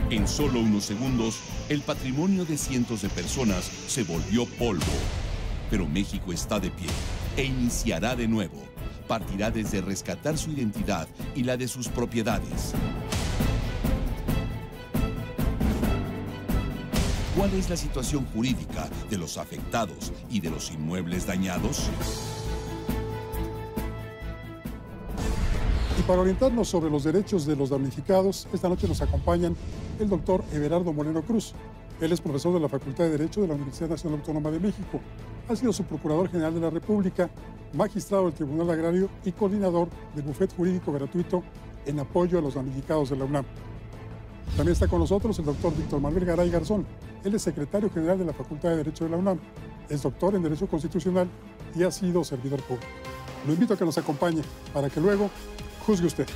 En solo unos segundos, el patrimonio de cientos de personas se volvió polvo. Pero México está de pie e iniciará de nuevo. Partirá desde rescatar su identidad y la de sus propiedades. ¿Cuál es la situación jurídica de los afectados y de los inmuebles dañados? Y para orientarnos sobre los derechos de los damnificados, esta noche nos acompañan el doctor Everardo Moreno Cruz. Él es profesor de la Facultad de Derecho de la Universidad Nacional Autónoma de México. Ha sido subprocurador general de la República, magistrado del Tribunal Agrario y coordinador del Bufete Jurídico Gratuito en apoyo a los damnificados de la UNAM. También está con nosotros el doctor Víctor Manuel Garay Garzón. Él es secretario general de la Facultad de Derecho de la UNAM, es doctor en Derecho Constitucional y ha sido servidor público. Lo invito a que nos acompañe para que luego juzgue usted.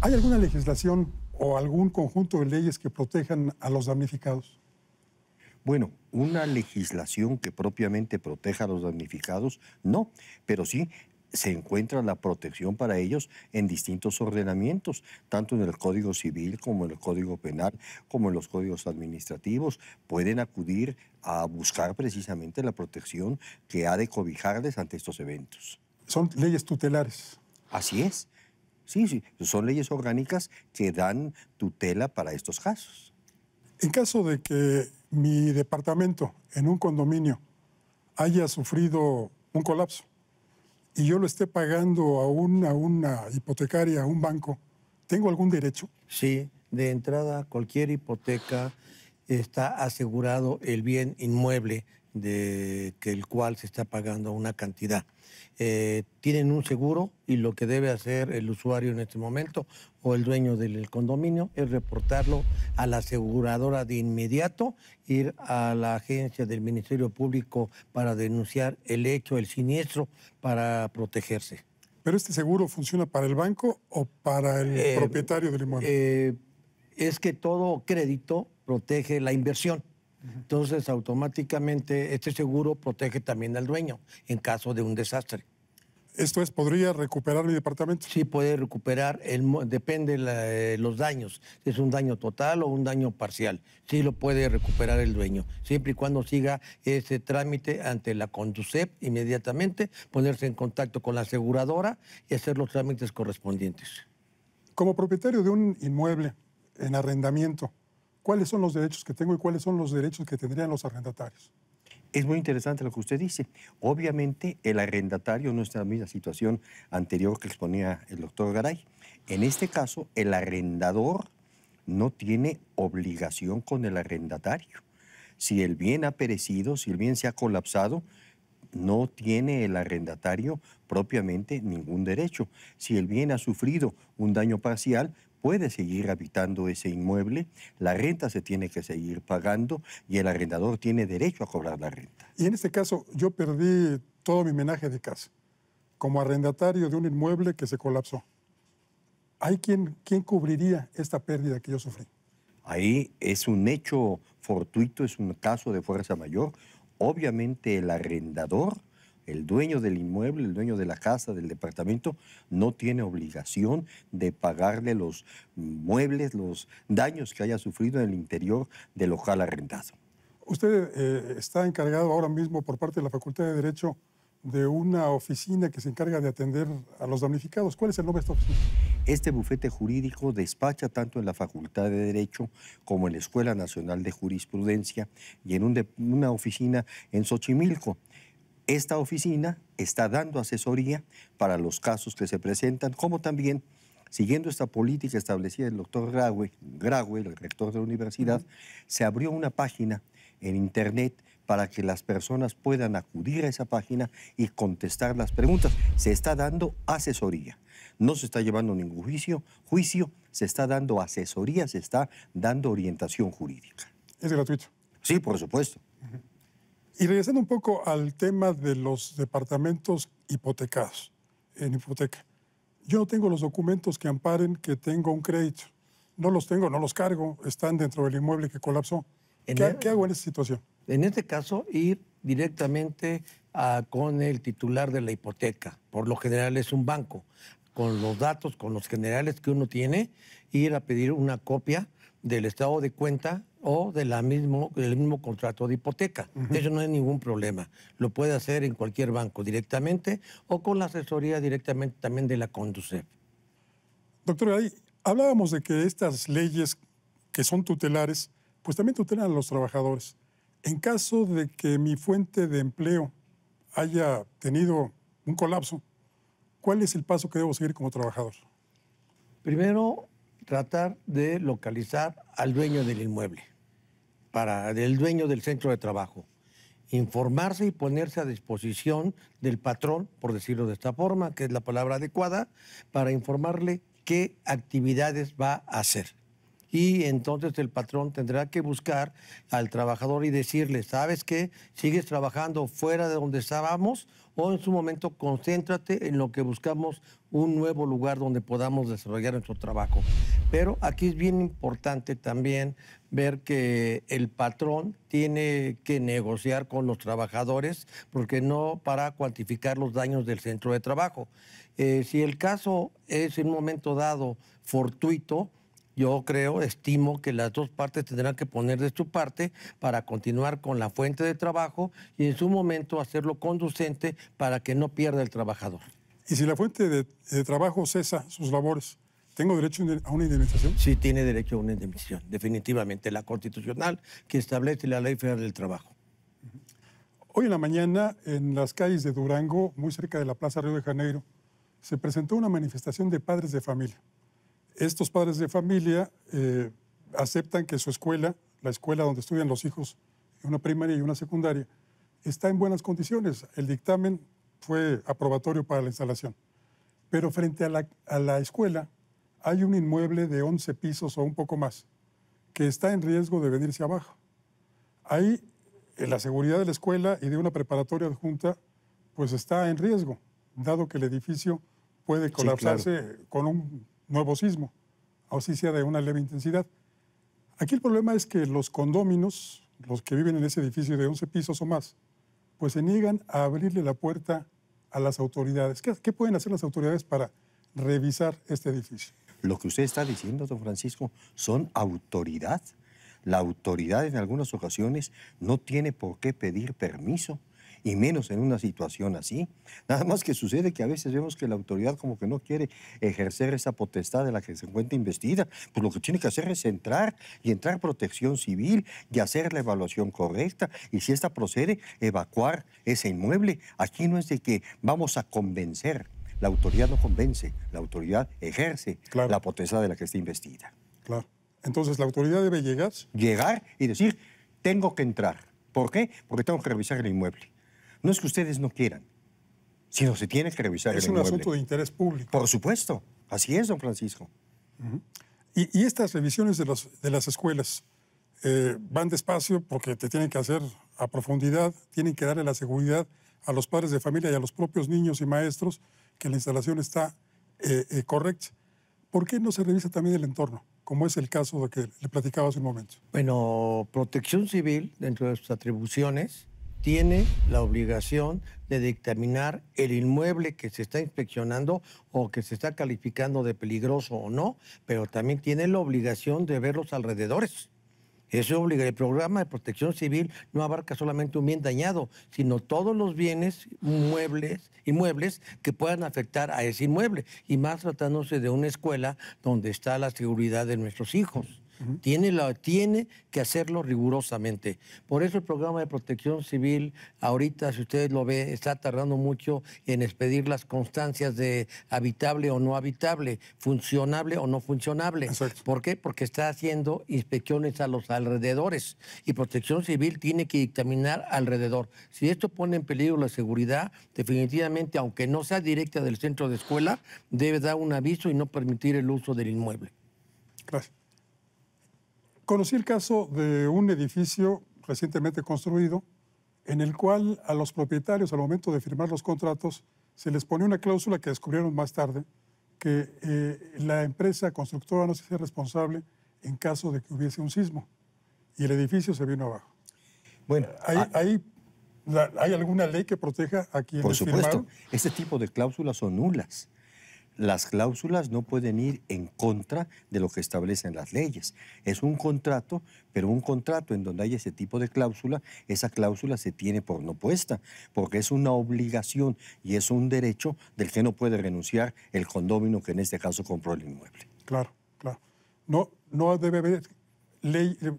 ¿Hay alguna legislación o algún conjunto de leyes que protejan a los damnificados? Bueno, una legislación que propiamente proteja a los damnificados, no, pero sí se encuentra la protección para ellos en distintos ordenamientos, tanto en el Código Civil como en el Código Penal, como en los códigos administrativos. Pueden acudir a buscar precisamente la protección que ha de cobijarles ante estos eventos. Son leyes tutelares. Así es. Sí, sí, son leyes orgánicas que dan tutela para estos casos. En caso de que mi departamento en un condominio haya sufrido un colapso y yo lo esté pagando a una hipotecaria, a un banco, ¿tengo algún derecho? Sí, de entrada cualquier hipoteca está asegurado el bien inmueble de que el cual se está pagando una cantidad. Tienen un seguro y lo que debe hacer el usuario en este momento o el dueño del condominio es reportarlo a la aseguradora de inmediato, ir a la agencia del Ministerio Público para denunciar el hecho, el siniestro, para protegerse. ¿Pero este seguro funciona para el banco o para el propietario del inmueble? Es que todo crédito protege la inversión. Entonces, automáticamente, este seguro protege también al dueño en caso de un desastre. Esto es, ¿podría recuperar mi departamento? Sí, puede recuperar, depende de los daños, si es un daño total o un daño parcial. Sí lo puede recuperar el dueño, siempre y cuando siga ese trámite ante la Conducef inmediatamente, ponerse en contacto con la aseguradora y hacer los trámites correspondientes. Como propietario de un inmueble en arrendamiento, ¿cuáles son los derechos que tengo y cuáles son los derechos que tendrían los arrendatarios? Es muy interesante lo que usted dice. Obviamente, el arrendatario no está en la misma situación anterior que exponía el doctor Garay. En este caso, el arrendador no tiene obligación con el arrendatario. Si el bien ha perecido, si el bien se ha colapsado, no tiene el arrendatario propiamente ningún derecho. Si el bien ha sufrido un daño parcial, puede seguir habitando ese inmueble, la renta se tiene que seguir pagando y el arrendador tiene derecho a cobrar la renta. Y en este caso, yo perdí todo mi menaje de casa como arrendatario de un inmueble que se colapsó. ¿Hay quién cubriría esta pérdida que yo sufrí? Ahí es un hecho fortuito, es un caso de fuerza mayor. Obviamente el arrendador, el dueño del inmueble, el dueño de la casa, del departamento, no tiene obligación de pagarle los muebles, los daños que haya sufrido en el interior del local arrendado. Usted está encargado ahora mismo por parte de la Facultad de Derecho de una oficina que se encarga de atender a los damnificados. ¿Cuál es el nombre de esta oficina? Este bufete jurídico despacha tanto en la Facultad de Derecho como en la Escuela Nacional de Jurisprudencia y en una oficina en Xochimilco. Esta oficina está dando asesoría para los casos que se presentan, como también, siguiendo esta política establecida del doctor Graue, el rector de la universidad, se abrió una página en Internet para que las personas puedan acudir a esa página y contestar las preguntas. Se está dando asesoría. No se está llevando ningún juicio, se está dando asesoría, se está dando orientación jurídica. ¿Es gratuito? Sí, por supuesto. Y regresando un poco al tema de los departamentos hipotecados, en hipoteca. Yo no tengo los documentos que amparen que tengo un crédito. No los tengo, no los cargo, están dentro del inmueble que colapsó. ¿Qué hago en esa situación? En este caso, ir directamente con el titular de la hipoteca. Por lo general es un banco. con los datos, con los generales que uno tiene, ir a pedir una copia del estado de cuenta o del mismo contrato de hipoteca. Eso no es ningún problema. Lo puede hacer en cualquier banco directamente o con la asesoría directamente también de la Conducef. Doctor, ahí hablábamos de que estas leyes que son tutelares, pues también tutelan a los trabajadores. En caso de que mi fuente de empleo haya tenido un colapso, ¿cuál es el paso que debo seguir como trabajador? Primero, tratar de localizar al dueño del inmueble, del dueño del centro de trabajo. Informarse y ponerse a disposición del patrón, por decirlo de esta forma, que es la palabra adecuada, para informarle qué actividades va a hacer. Y entonces el patrón tendrá que buscar al trabajador y decirle, ¿sabes qué? ¿Sigues trabajando fuera de donde estábamos? O en su momento concéntrate en lo que buscamos un nuevo lugar donde podamos desarrollar nuestro trabajo. Pero aquí es bien importante también ver que el patrón tiene que negociar con los trabajadores, porque no para cuantificar los daños del centro de trabajo. Si el caso es en un momento dado fortuito, yo estimo que las dos partes tendrán que poner de su parte para continuar con la fuente de trabajo y en su momento hacerlo conducente para que no pierda el trabajador. Y si la fuente de trabajo cesa sus labores, ¿tengo derecho a una indemnización? Sí, tiene derecho a una indemnización, definitivamente, la constitucional que establece la Ley Federal del Trabajo. Hoy en la mañana, en las calles de Durango, muy cerca de la Plaza Río de Janeiro, se presentó una manifestación de padres de familia. Estos padres de familia aceptan que su escuela, la escuela donde estudian los hijos, una primaria y una secundaria, está en buenas condiciones. El dictamen fue aprobatorio para la instalación. Pero frente a la escuela hay un inmueble de 11 pisos o un poco más que está en riesgo de venirse abajo. Ahí la seguridad de la escuela y de una preparatoria adjunta pues está en riesgo, dado que el edificio puede colapsarse con un nuevo sismo, así sea de una leve intensidad. Aquí el problema es que los condóminos, los que viven en ese edificio de 11 pisos o más, pues se niegan a abrirle la puerta a las autoridades. ¿Qué pueden hacer las autoridades para revisar este edificio? Lo que usted está diciendo, don Francisco, son autoridad. La autoridad en algunas ocasiones no tiene por qué pedir permiso, y menos en una situación así. Nada más que sucede que a veces vemos que la autoridad como que no quiere ejercer esa potestad de la que se encuentra investida. Pues lo que tiene que hacer es entrar Protección Civil y hacer la evaluación correcta. Y si esta procede, evacuar ese inmueble. Aquí no es de que vamos a convencer. La autoridad no convence, la autoridad ejerce la potestad de la que está investida. Claro. Entonces, ¿la autoridad debe llegar? Llegar y decir, tengo que entrar. ¿Por qué? Porque tengo que revisar el inmueble. No es que ustedes no quieran, sino se tiene que revisar el inmueble. Es un asunto de interés público. Por supuesto. Así es, don Francisco. Y estas revisiones de las escuelas van despacio porque te tienen que hacer a profundidad, tienen que darle la seguridad a los padres de familia y a los propios niños y maestros que la instalación está correcta. ¿Por qué no se revisa también el entorno, como es el caso de que le platicaba hace un momento? Bueno, Protección Civil, dentro de sus atribuciones, tiene la obligación de dictaminar el inmueble que se está inspeccionando o que se está calificando de peligroso o no, pero también tiene la obligación de ver los alrededores. Eso obliga. El programa de Protección Civil no abarca solamente un bien dañado, sino todos los bienes inmuebles que puedan afectar a ese inmueble, y más tratándose de una escuela donde está la seguridad de nuestros hijos. Tiene que hacerlo rigurosamente. Por eso el programa de Protección Civil, ahorita, si ustedes lo ven, está tardando mucho en expedir las constancias de habitable o no habitable, funcionable o no funcionable. Exacto. ¿Por qué? Porque está haciendo inspecciones a los alrededores y Protección Civil tiene que dictaminar alrededor. Si esto pone en peligro la seguridad, definitivamente, aunque no sea directa del centro de escuela, debe dar un aviso y no permitir el uso del inmueble. Gracias. Conocí el caso de un edificio recientemente construido en el cual a los propietarios, al momento de firmar los contratos, se les pone una cláusula que descubrieron más tarde, que la empresa constructora no se hacía responsable en caso de que hubiese un sismo. Y el edificio se vino abajo. Bueno, ¿Hay alguna ley que proteja a quienes por supuesto, firmaron? este tipo de cláusulas son nulas. Las cláusulas no pueden ir en contra de lo que establecen las leyes. Es un contrato, pero un contrato en donde hay ese tipo de cláusula, esa cláusula se tiene por no puesta, porque es una obligación y es un derecho del que no puede renunciar el condómino que en este caso compró el inmueble. Claro, claro. No debe haber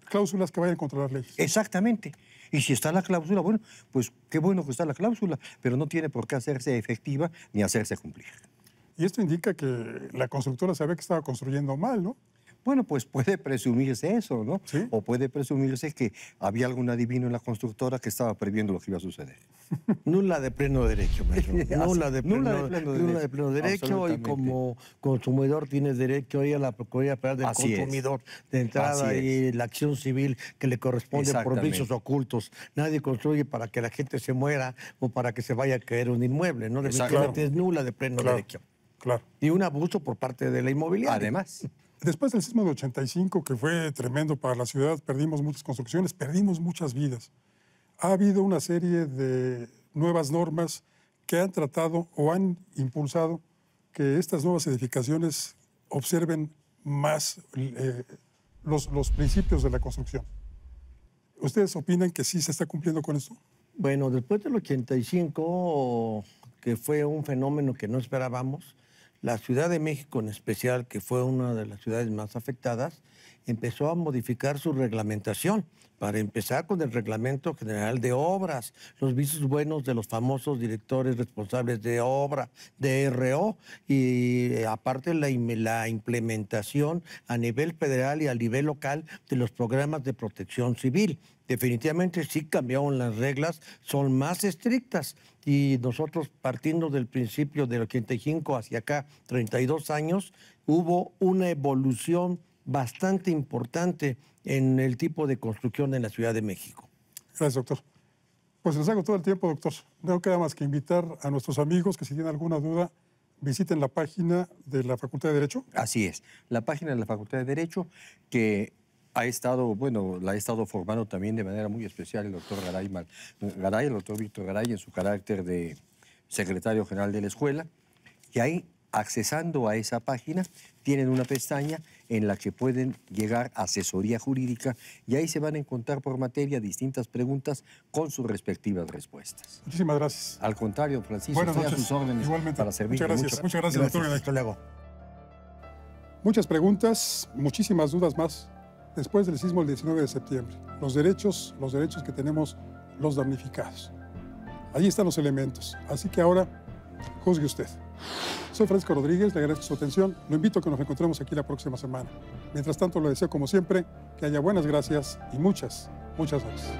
cláusulas que vayan contra las leyes. Exactamente. Y si está la cláusula, bueno, pues qué bueno que está la cláusula, pero no tiene por qué hacerse efectiva ni hacerse cumplir. Y esto indica que la constructora sabía que estaba construyendo mal, ¿no? Bueno, pues puede presumirse eso, ¿no? ¿Sí? O puede presumirse que había algún adivino en la constructora que estaba previendo lo que iba a suceder. Nula de pleno derecho, maestro. Nula de pleno derecho y como consumidor tienes derecho a ir a la Procuraduría Federal del Consumidor de entrada y la acción civil que le corresponde por vicios ocultos. Nadie construye para que la gente se muera o para que se vaya a caer un inmueble, ¿no? Definitivamente es nula de pleno derecho. Claro. Y un abuso por parte de la inmobiliaria. Además. Después del sismo de 85, que fue tremendo para la ciudad, perdimos muchas construcciones, perdimos muchas vidas. Ha habido una serie de nuevas normas que han tratado o han impulsado que estas nuevas edificaciones observen más los principios de la construcción. ¿Ustedes opinan que sí se está cumpliendo con esto? Bueno, después del 85, que fue un fenómeno que no esperábamos, la Ciudad de México en especial, que fue una de las ciudades más afectadas, empezó a modificar su reglamentación. Para empezar con el Reglamento General de Obras, los visos buenos de los famosos directores responsables de obra, DRO, y aparte la implementación a nivel federal y a nivel local de los programas de protección civil. Definitivamente sí cambiaron las reglas, son más estrictas y nosotros partiendo del principio del 85 hacia acá, 32 años, hubo una evolución bastante importante en el tipo de construcción en la Ciudad de México. Gracias, doctor. Pues les hago todo el tiempo, doctor. No queda más que invitar a nuestros amigos que si tienen alguna duda, visiten la página de la Facultad de Derecho. Así es, la página de la Facultad de Derecho que ha estado, bueno, la ha estado formando también de manera muy especial el doctor Garay, el doctor Víctor Garay, en su carácter de secretario general de la escuela, y ahí, accesando a esa página, tienen una pestaña en la que pueden llegar a asesoría jurídica y ahí se van a encontrar por materia distintas preguntas con sus respectivas respuestas. Muchísimas gracias. Al contrario, Francisco, buenas noches. A sus órdenes. Igualmente. Para servir. Muchas gracias, doctor. Hasta luego. Muchas preguntas, muchísimas dudas más. Después del sismo del 19 de septiembre, los derechos que tenemos los damnificados. Ahí están los elementos. Así que ahora, juzgue usted. Soy Francisco Rodríguez, le agradezco su atención. Lo invito a que nos encontremos aquí la próxima semana. Mientras tanto, le deseo, como siempre, que haya buenas gracias y muchas noches.